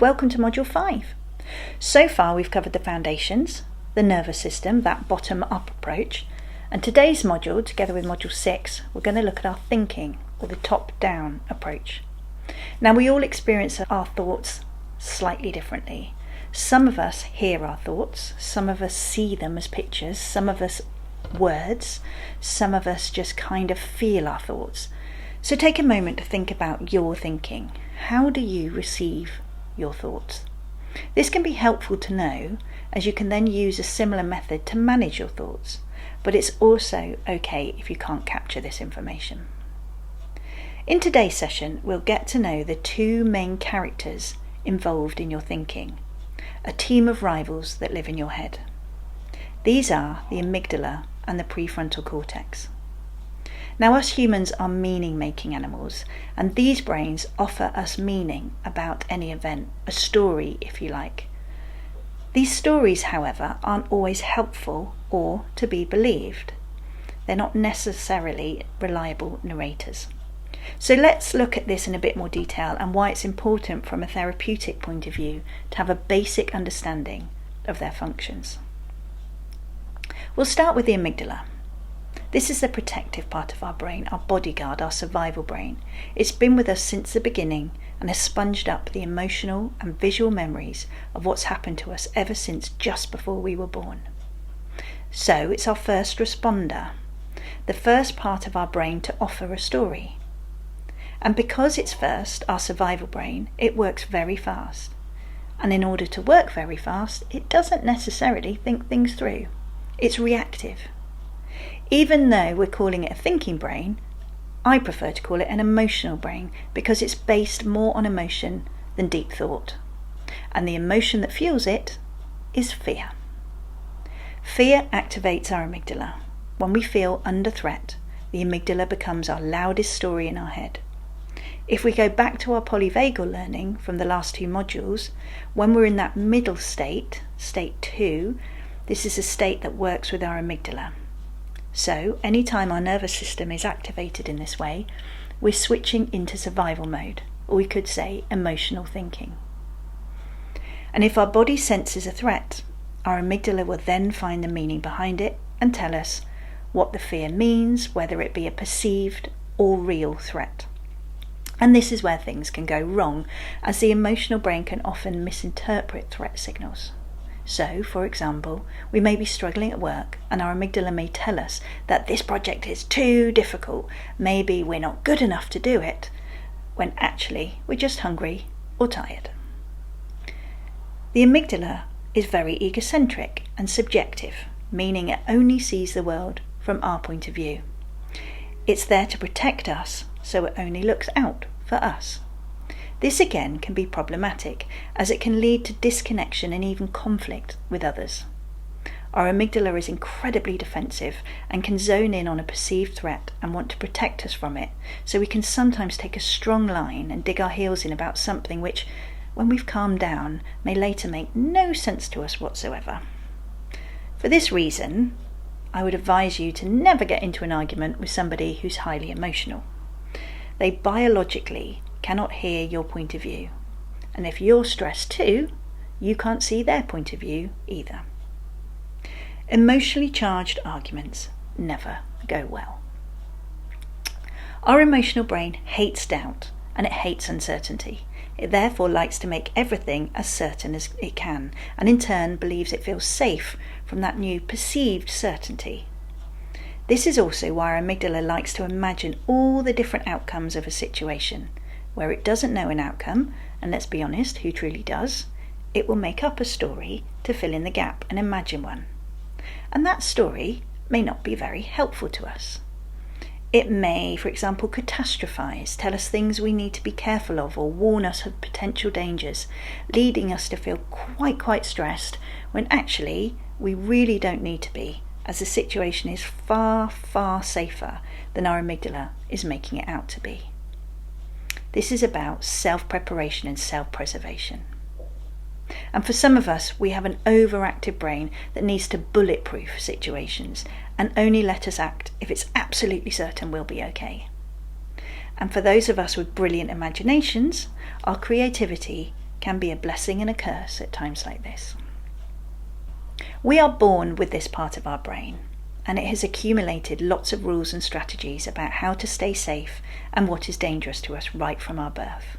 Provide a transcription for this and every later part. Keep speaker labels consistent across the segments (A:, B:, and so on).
A: Welcome to Module 5. So far we've covered the foundations, the nervous system, that bottom-up approach, and today's module, together with Module 6, we're going to look at our thinking, or the top-down approach. Now we all experience our thoughts slightly differently. Some of us hear our thoughts, some of us see them as pictures, some of us words, some of us just kind of feel our thoughts. So take a moment to think about your thinking. How do you receive your thoughts? This can be helpful to know, as you can then use a similar method to manage your thoughts, but it's also okay if you can't capture this information. In today's session, we'll get to know the two main characters involved in your thinking, a team of rivals that live in your head. These are the amygdala and the prefrontal cortex. Now, us humans are meaning-making animals, and these brains offer us meaning about any event, a story if you like. These stories, however, aren't always helpful or to be believed. They're not necessarily reliable narrators. So let's look at this in a bit more detail and why it's important from a therapeutic point of view to have a basic understanding of their functions. We'll start with the amygdala. This is the protective part of our brain, our bodyguard, our survival brain. It's been with us since the beginning and has sponged up the emotional and visual memories of what's happened to us ever since just before we were born. So it's our first responder, the first part of our brain to offer a story. And because it's first, our survival brain, it works very fast. And in order to work very fast, it doesn't necessarily think things through. It's reactive. Even though we're calling it a thinking brain, I prefer to call it an emotional brain because it's based more on emotion than deep thought. And the emotion that fuels it is fear. Fear activates our amygdala. When we feel under threat, the amygdala becomes our loudest story in our head. If we go back to our polyvagal learning from the last two modules, when we're in that middle state, state 2, this is a state that works with our amygdala. So, anytime our nervous system is activated in this way, we're switching into survival mode, or we could say emotional thinking. And if our body senses a threat, our amygdala will then find the meaning behind it and tell us what the fear means, whether it be a perceived or real threat. And this is where things can go wrong, as the emotional brain can often misinterpret threat signals. So, for example, we may be struggling at work and our amygdala may tell us that this project is too difficult, maybe we're not good enough to do it, when actually we're just hungry or tired. The amygdala is very egocentric and subjective, meaning it only sees the world from our point of view. It's there to protect us, so it only looks out for us. This again can be problematic, as it can lead to disconnection and even conflict with others. Our amygdala is incredibly defensive and can zone in on a perceived threat and want to protect us from it, so we can sometimes take a strong line and dig our heels in about something which, when we've calmed down, may later make no sense to us whatsoever. For this reason, I would advise you to never get into an argument with somebody who's highly emotional. They biologically cannot hear your point of view, and if you're stressed too, you can't see their point of view either. Emotionally charged arguments never go well. Our emotional brain hates doubt and it hates uncertainty. It therefore likes to make everything as certain as it can, and in turn believes it feels safe from that new perceived certainty. This is also why our amygdala likes to imagine all the different outcomes of a situation. Where it doesn't know an outcome, and let's be honest, who truly does, it will make up a story to fill in the gap and imagine one. And that story may not be very helpful to us. It may, for example, catastrophize, tell us things we need to be careful of, or warn us of potential dangers, leading us to feel quite stressed, when actually we really don't need to be, as the situation is far safer than our amygdala is making it out to be. This is about self-preparation and self-preservation. And for some of us, we have an overactive brain that needs to bulletproof situations and only let us act if it's absolutely certain we'll be okay. And for those of us with brilliant imaginations, our creativity can be a blessing and a curse at times like this. We are born with this part of our brain, and it has accumulated lots of rules and strategies about how to stay safe and what is dangerous to us right from our birth.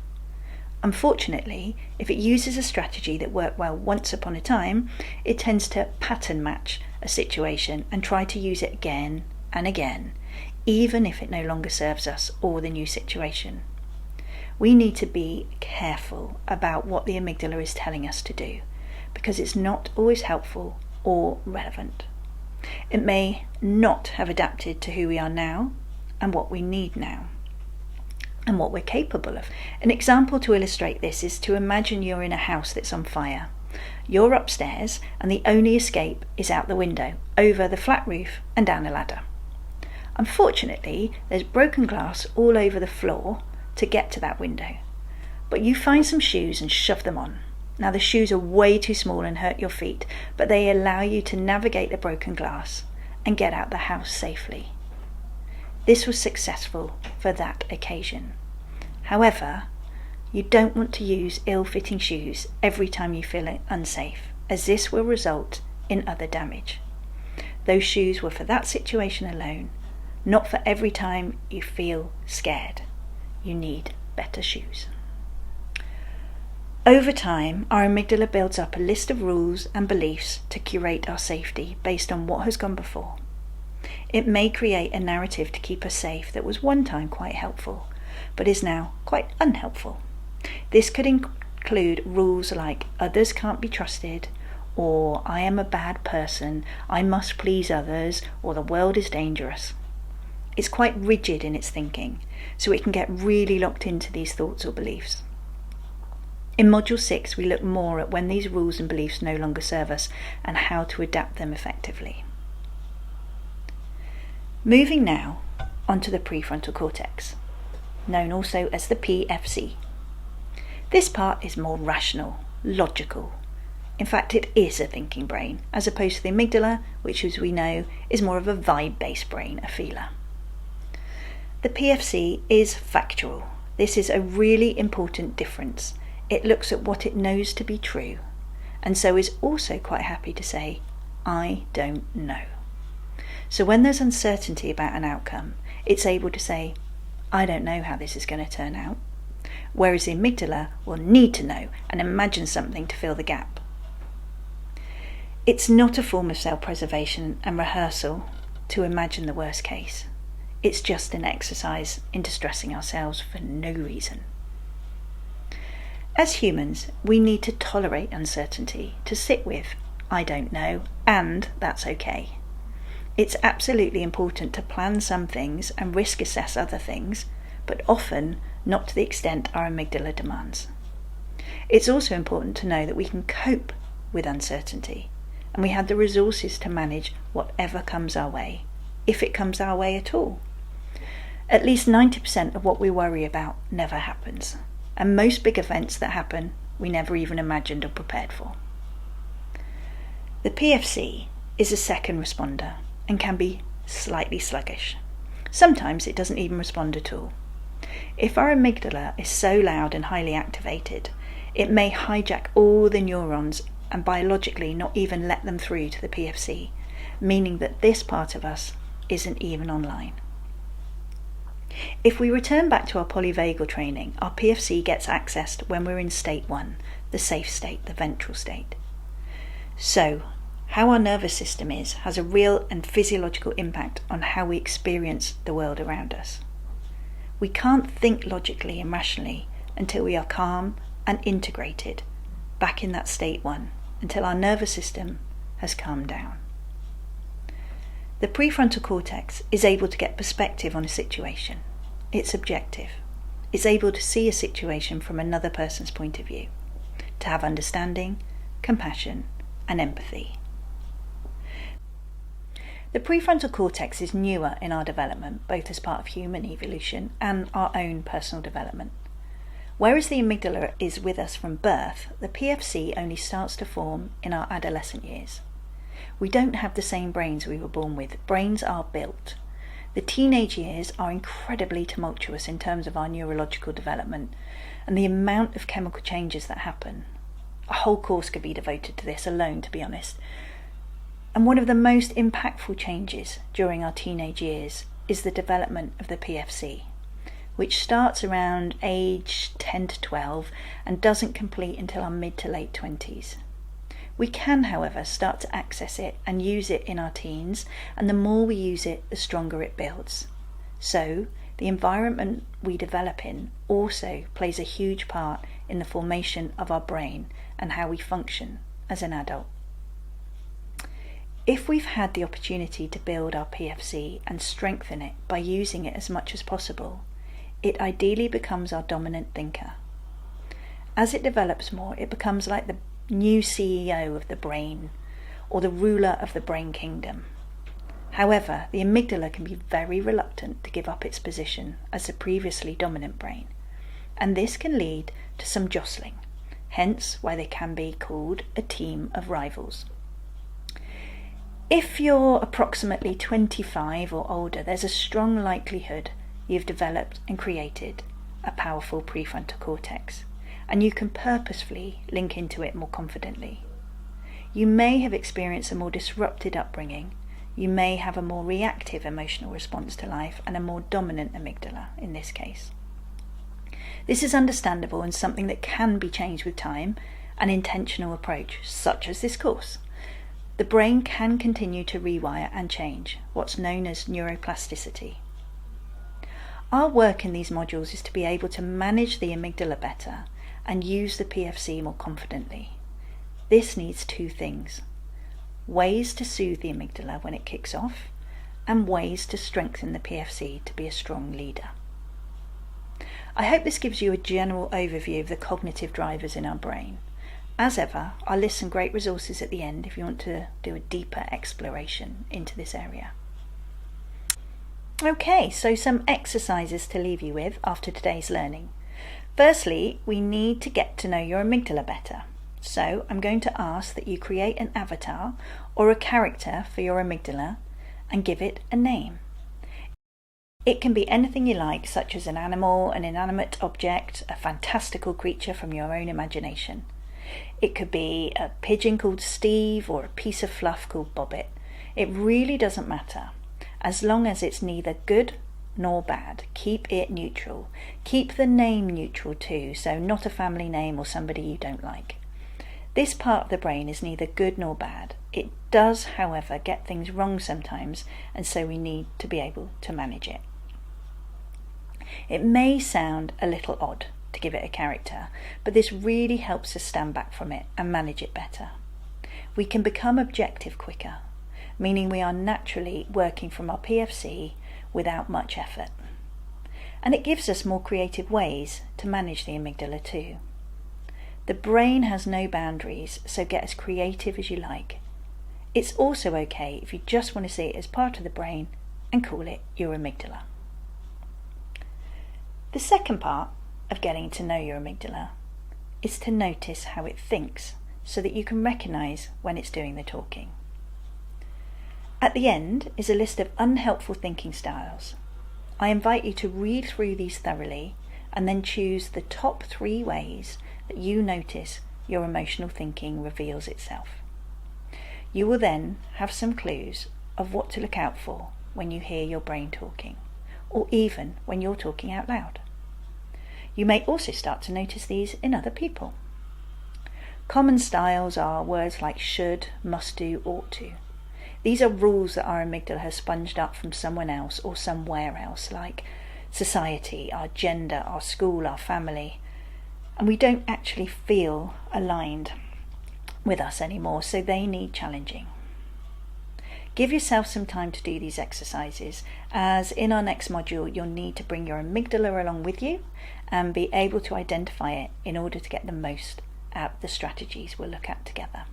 A: Unfortunately, if it uses a strategy that worked well once upon a time, it tends to pattern match a situation and try to use it again and again, even if it no longer serves us or the new situation. We need to be careful about what the amygdala is telling us to do, because it's not always helpful or relevant. It may not have adapted to who we are now and what we need now, and what we're capable of. An example to illustrate this is to imagine you're in a house that's on fire. You're upstairs and the only escape is out the window, over the flat roof and down a ladder. Unfortunately, there's broken glass all over the floor to get to that window, but you find some shoes and shove them on. Now the shoes are way too small and hurt your feet, but they allow you to navigate the broken glass and get out the house safely. This was successful for that occasion. However, you don't want to use ill-fitting shoes every time you feel unsafe, as this will result in other damage. Those shoes were for that situation alone, not for every time you feel scared. You need better shoes. Over time, our amygdala builds up a list of rules and beliefs to curate our safety based on what has gone before. It may create a narrative to keep us safe that was one time quite helpful, but is now quite unhelpful. This could include rules like others can't be trusted, or I am a bad person, I must please others, or the world is dangerous. It's quite rigid in its thinking, so it can get really locked into these thoughts or beliefs. In Module 6, we look more at when these rules and beliefs no longer serve us and how to adapt them effectively. Moving now onto the prefrontal cortex, known also as the PFC. This part is more rational, logical. In fact, it is a thinking brain, as opposed to the amygdala, which, as we know, is more of a vibe-based brain, a feeler. The PFC is factual. This is a really important difference. It looks at what it knows to be true, and so is also quite happy to say, I don't know. So when there's uncertainty about an outcome, it's able to say, I don't know how this is going to turn out, whereas the amygdala will need to know and imagine something to fill the gap. It's not a form of self-preservation and rehearsal to imagine the worst case. It's just an exercise in distressing ourselves for no reason. As humans, we need to tolerate uncertainty, to sit with, I don't know, and that's okay. It's absolutely important to plan some things and risk assess other things, but often not to the extent our amygdala demands. It's also important to know that we can cope with uncertainty, and we have the resources to manage whatever comes our way, if it comes our way at all. At least 90% of what we worry about never happens, and most big events that happen we never even imagined or prepared for. The PFC is a second responder and can be slightly sluggish. Sometimes it doesn't even respond at all. If our amygdala is so loud and highly activated, it may hijack all the neurons and biologically not even let them through to the PFC, meaning that this part of us isn't even online. If we return back to our polyvagal training, our PFC gets accessed when we're in state 1, the safe state, the ventral state. So, how our nervous system has a real and physiological impact on how we experience the world around us. We can't think logically and rationally until we are calm and integrated back in that state 1, until our nervous system has calmed down. The prefrontal cortex is able to get perspective on a situation. It's objective. It's able to see a situation from another person's point of view, to have understanding, compassion, and empathy. The prefrontal cortex is newer in our development, both as part of human evolution and our own personal development. Whereas the amygdala is with us from birth, the PFC only starts to form in our adolescent years. We don't have the same brains we were born with. Brains are built. The teenage years are incredibly tumultuous in terms of our neurological development and the amount of chemical changes that happen. A whole course could be devoted to this alone, to be honest. And one of the most impactful changes during our teenage years is the development of the PFC, which starts around age 10 to 12 and doesn't complete until our mid to late 20s. We can, however, start to access it and use it in our teens, and the more we use it, the stronger it builds. So, the environment we develop in also plays a huge part in the formation of our brain and how we function as an adult. If we've had the opportunity to build our PFC and strengthen it by using it as much as possible, it ideally becomes our dominant thinker. As it develops more, it becomes like the new CEO of the brain, or the ruler of the brain kingdom. However, the amygdala can be very reluctant to give up its position as the previously dominant brain, and this can lead to some jostling, hence why they can be called a team of rivals. If you're approximately 25 or older, there's a strong likelihood you've developed and created a powerful prefrontal cortex, and you can purposefully link into it more confidently. You may have experienced a more disrupted upbringing. You may have a more reactive emotional response to life and a more dominant amygdala in this case. This is understandable and something that can be changed with time and intentional approach, such as this course. The brain can continue to rewire and change, what's known as neuroplasticity. Our work in these modules is to be able to manage the amygdala better and use the PFC more confidently. This needs two things: ways to soothe the amygdala when it kicks off, and ways to strengthen the PFC to be a strong leader. I hope this gives you a general overview of the cognitive drivers in our brain. As ever, I'll list some great resources at the end if you want to do a deeper exploration into this area. Okay, so some exercises to leave you with after today's learning. Firstly, we need to get to know your amygdala better. So I'm going to ask that you create an avatar or a character for your amygdala and give it a name. It can be anything you like, such as an animal, an inanimate object, a fantastical creature from your own imagination. It could be a pigeon called Steve or a piece of fluff called Bobbit. It really doesn't matter, as long as it's neither good nor bad. Keep it neutral. Keep the name neutral too, so not a family name or somebody you don't like. This part of the brain is neither good nor bad. It does, however, get things wrong sometimes, and so we need to be able to manage it. It may sound a little odd to give it a character, but this really helps us stand back from it and manage it better. We can become objective quicker, meaning we are naturally working from our PFC without much effort. And it gives us more creative ways to manage the amygdala too. The brain has no boundaries, so get as creative as you like. It's also okay if you just want to see it as part of the brain and call it your amygdala. The second part of getting to know your amygdala is to notice how it thinks, so that you can recognise when it's doing the talking. At the end is a list of unhelpful thinking styles. I invite you to read through these thoroughly and then choose the top 3 ways that you notice your emotional thinking reveals itself. You will then have some clues of what to look out for when you hear your brain talking, or even when you're talking out loud. You may also start to notice these in other people. Common styles are words like should, must do, ought to. These are rules that our amygdala has sponged up from someone else or somewhere else, like society, our gender, our school, our family, and we don't actually feel aligned with us anymore, so they need challenging. Give yourself some time to do these exercises, as in our next module you'll need to bring your amygdala along with you and be able to identify it in order to get the most out of the strategies we'll look at together.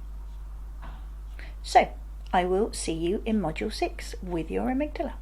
A: So, I will see you in module 6 with your amygdala.